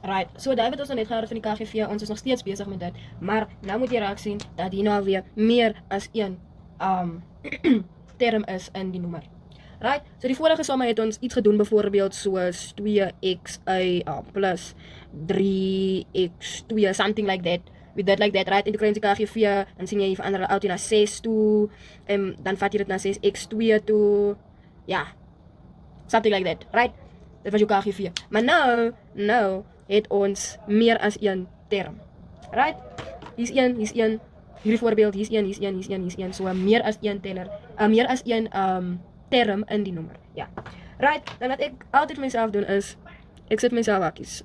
Right, so daai wat ons nou net gehad het van die KGV, ons is nog steeds besig met dit, maar nou moet jy raak sien dat hier nou alweer meer as een term is in die nommer. Right, so die vorige somme het ons iets gedoen byvoorbeeld soos 2xy plus 3x2, something like that. We did like that, right? En toe kry ons die KGV, dan sien jy verander hulle altyd na 6 toe, en dan vat jy dit na 6x2 toe, ja, something like that, right? Dit was jou KGV. Maar nou het ons meer as een term, right? Hier's een, hierdie voorbeeld, hier's een, so meer as een teller, meer as een term in die nommer, ja. Right, dan wat ek altyd vir myself doen is, ek sit myself hakkies.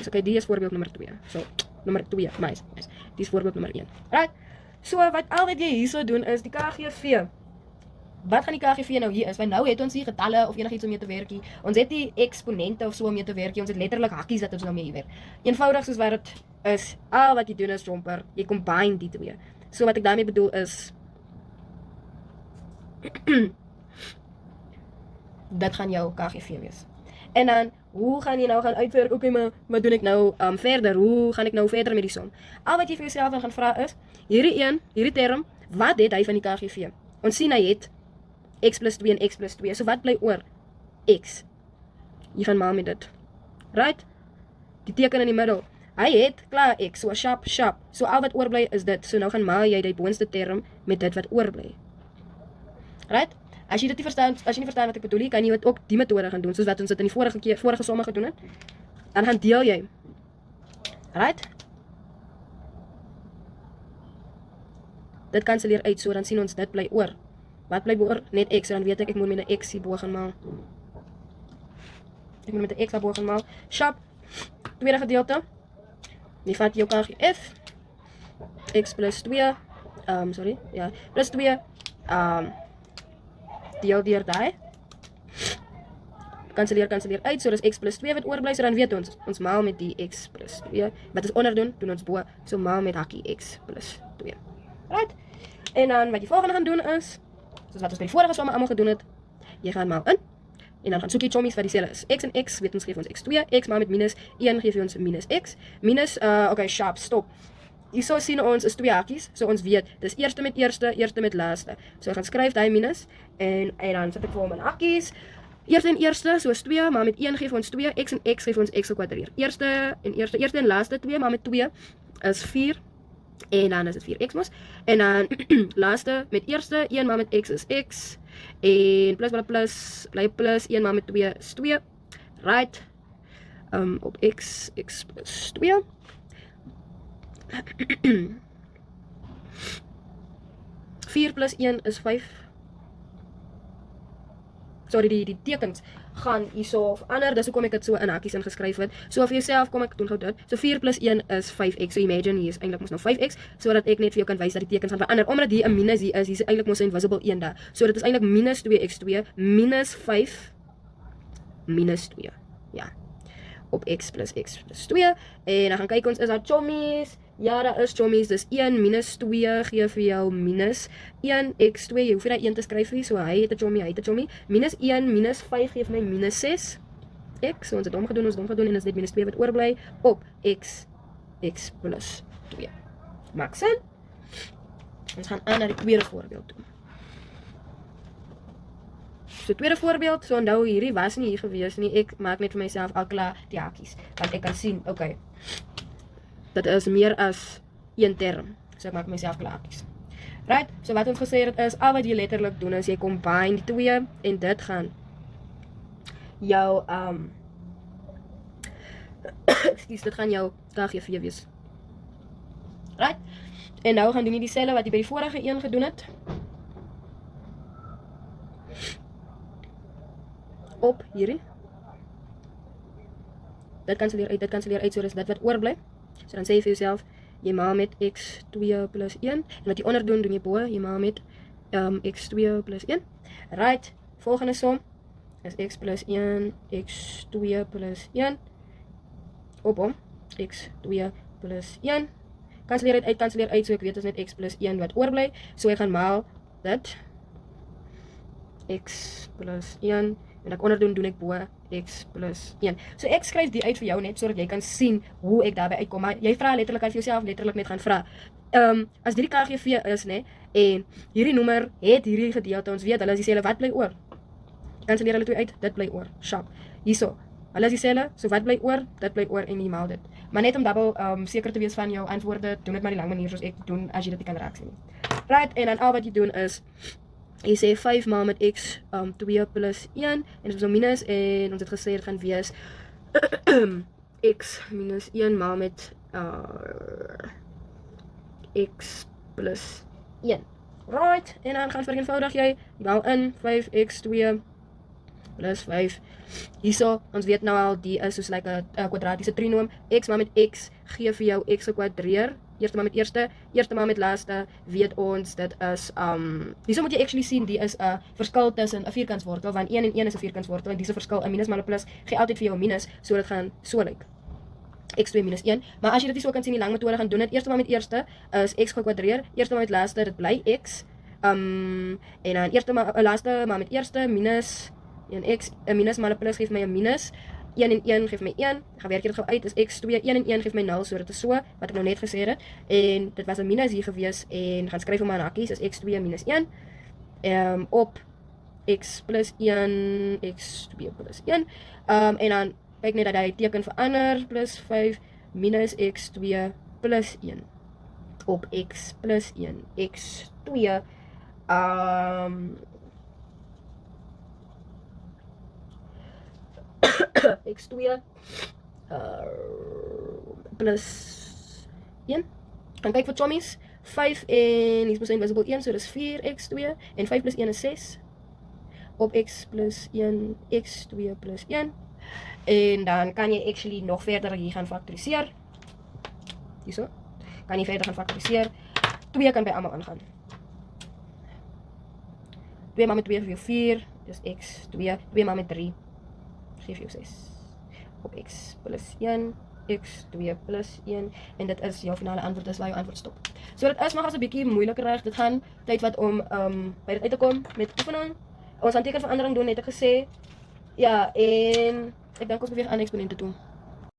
Okay, die is voorbeeld nummer 2. So, nummer 2, nice. Die is voorbeeld nummer 1. Right? So, wat al wat jy hierso doen is, die KGV. Wat gaan die KGV nou hier is? Want nou het ons hier getalle of enigiets om mee te werkie. Ons het die eksponente of so om mee te werkie. Ons het letterlik hakkies dat ons nou mee werk. Eenvoudig soos wat het is, al wat jy doen is, romper, jy combine die twee. So, wat ek daarmee bedoel is, dit gaan jou KGV wees. En dan, hoe gaan jy nou gaan uitwerk? Oké, maar wat doen ek nou verder? Hoe gaan ek nou verder met die som? Al wat jy vir jouself dan gaan vra is, hierdie term, wat het hy van die KGV? Ons sien hy het x plus 2 en x plus 2. So wat bly oor? X. Jy gaan maal met dit. Right? Die teken in die middel. Hy het klaar x, so sharp. So al wat oorbly is dit. So nou gaan maal jy die boonste term met dit wat oorbly. Right? As jy dit nie verstaan, wat ek bedoel, kan jy ook die metode gaan doen, soos wat ons dit in die vorige somme gedoen het. Dan gaan deel jy. Right? Dit kanselleer uit, so dan sien ons dit bly oor. Wat bly oor? Net x, dan weet ek moet met 'n x hierbo gaan maal. Ek moet met 'n x hierbo gaan maal. Sharp, tweede gedeelte. Die vat jou KGF. X plus 2, plus 2, deel deur daai. Kanselleer uit, so dis x plus 2 wat oorbly, so dan weet ons maal met die x plus 2. Wat ons onder doen ons bo, so maal met hakkie x plus 2. Right? En dan wat jy volgende gaan doen is, soos wat ons by die vorige somme allemaal gedoen het, jy gaan maal in, en dan gaan soek jy chommies wat dieselfde is. X en x, weet ons geef ons x2, x maal met minus 1 geef ons minus x, minus, okay, sharp, stop. Hierso sien ons is 2 hakies, so ons weet, dis eerste met laaste. So ek gaan skryf die minus, en dan sit ek vir hom in hakies. Eerste, so is 2, maar met 1 geef ons 2, x en x geef ons x gekwadreer. Eerste en laaste 2, maar met 2 is 4, en dan is het 4x mos. En dan laaste met eerste, 1 maar met x is x, en plus, bly plus, 1 maar met 2 is 2, right, op x plus 2. 4 plus 1 is 5. Sorry, die tekens gaan hierso of ander, dis hoekom ek dit so in hakies ingeskryf het. So vir jouself kom ek doen gou dit. So 4 plus 1 is 5x. So imagine hier is eintlik mos nou 5x, sodat ek net vir jou kan wys dat die tekens gaan verander. Omdat hier 'n minus hier is eintlik mos 'n invisible 1 daar. So dit is eintlik minus 2x2 minus 5 minus 2. Ja. Op x plus 2. En dan gaan kyk ons, is daar chommies? Ja, daar is chommies. Dus 1 minus 2 gee vir jou minus 1x2. Jy hoef nie daai 1 te skryf nie. So hy het 'n chommie, Minus 1 minus 5 gee vir my minus 6. X, so ons het hom gedoen, en is dit minus 2 wat oorbly op x plus 2. Maak sin? Ons gaan aan na die tweede voorbeeld toe. So tweede voorbeeld, so onthou hierdie was nie hier gewees nie, ek maak net vir myself al klaar die hakies, want ek kan sien, okay, dit is meer as een term, so ek maak myself klaar hakies. Right, so wat ons gesê het is, al wat jy letterlik doen is, jy combine die twee, en dit gaan jou, dit gaan jou KGV wees. Right, en nou gaan doen jy dieselfde wat jy by die vorige een gedoen het, op hierdie. Dit kanselleer uit, so is dit wat oorbly. So dan sê jy vir jouself, jy maal met x2 plus 1, en wat jy onder doen jy bo, jy maal met x2 plus 1. Right, volgende som is x plus 1, x2 plus 1, op hom, x2 plus 1. Kanselleer uit, so ek weet is net x plus 1 wat oorbly, so ek gaan maal dit, x plus 1, en ek onderdoen doen ek bo x plus 1. So ek skryf die uit vir jou net sodat jy kan sien hoe ek daarby uitkom, maar jy vra letterlik as jy jouself letterlik net gaan vra. As die KGV is, né, en hierdie nommer het hierdie gedeelte, ons weet, hulle is dieselfde, wat bly oor? Kanselleer hulle twee uit, dit bly oor, sharp. Hierso, hulle is dieselfde, so wat bly oor? Dit bly oor en jy maal dit. Maar net om dubbel seker te wees van jou antwoorde, doen dit maar die lang manier soos ek doen, as jy dit nie kan raak sien nie. Right, en dan al wat jy doen is, jy sê 5 maal met x 2 plus 1, en dit is so minus, en ons het gesê dit gaan wees x minus 1 maal met x plus 1. Right, en dan gaan vereenvoudig jy maal in 5x2 plus 5. Hierso, ons weet nou al, die is soos like 'n kwadratiese trinoom. X maal met x gee vir jou x gekwadreer. Eerste maal met eerste maal met laaste, weet ons, dit is, hierso moet jy actually sien, die is 'n verskil tussen 'n vierkantswortel, want 1 en 1 is 'n vierkantswortel, en dis 'n verskil, 'n minus maal 'n plus, gee altyd vir jou 'n minus, so dit gaan so lyk. x2 minus 1, maar as jy dit nie so kan sien, die lang metode gaan doen dit, eerste maal met eerste, is x gekwadreer, eerste maal met laaste, dit bly x, en dan laaste maal met eerste, minus 1x, 'n minus maal 'n plus geef my 'n minus, 1 en 1 geef my 1, gaan werk dit gou uit, is x2, 1 en 1 geef my 0, so dit is so, wat ek nou net gesê het, en dit was 'n minus hier gewees, en gaan skryf hom aan hakkies, is x2 minus 1, op x plus 1, x2 plus 1, en dan kyk net dat hy teken verander, plus 5, minus x2 plus 1, op x plus 1, x2, x2 plus 1. Dan kyk vir chommies, 5 en hier is invisible 1, so dis 4x2 en 5 plus 1 is 6 op x plus 1, x2 plus 1. En dan kan jy actually nog verder hier gaan faktoriseer. Hierso. Kan jy verder gaan faktoriseer. 2 kan by almal aangaan. 2 maal met 2 geef jou 4, dis x2. 2 maal met 3 geef jou 6. Op x plus 1, x2 plus 1. En dit is jou finale antwoord, dis waar jou antwoord stop. So dit is nog as 'n bietjie moeiliker reg. Dit gaan tyd wat om by dit uit te kom met oefening. Ons gaan tekenverandering doen, het ek gesê. Ja, en ek dink ons beweeg aan eksponente toe.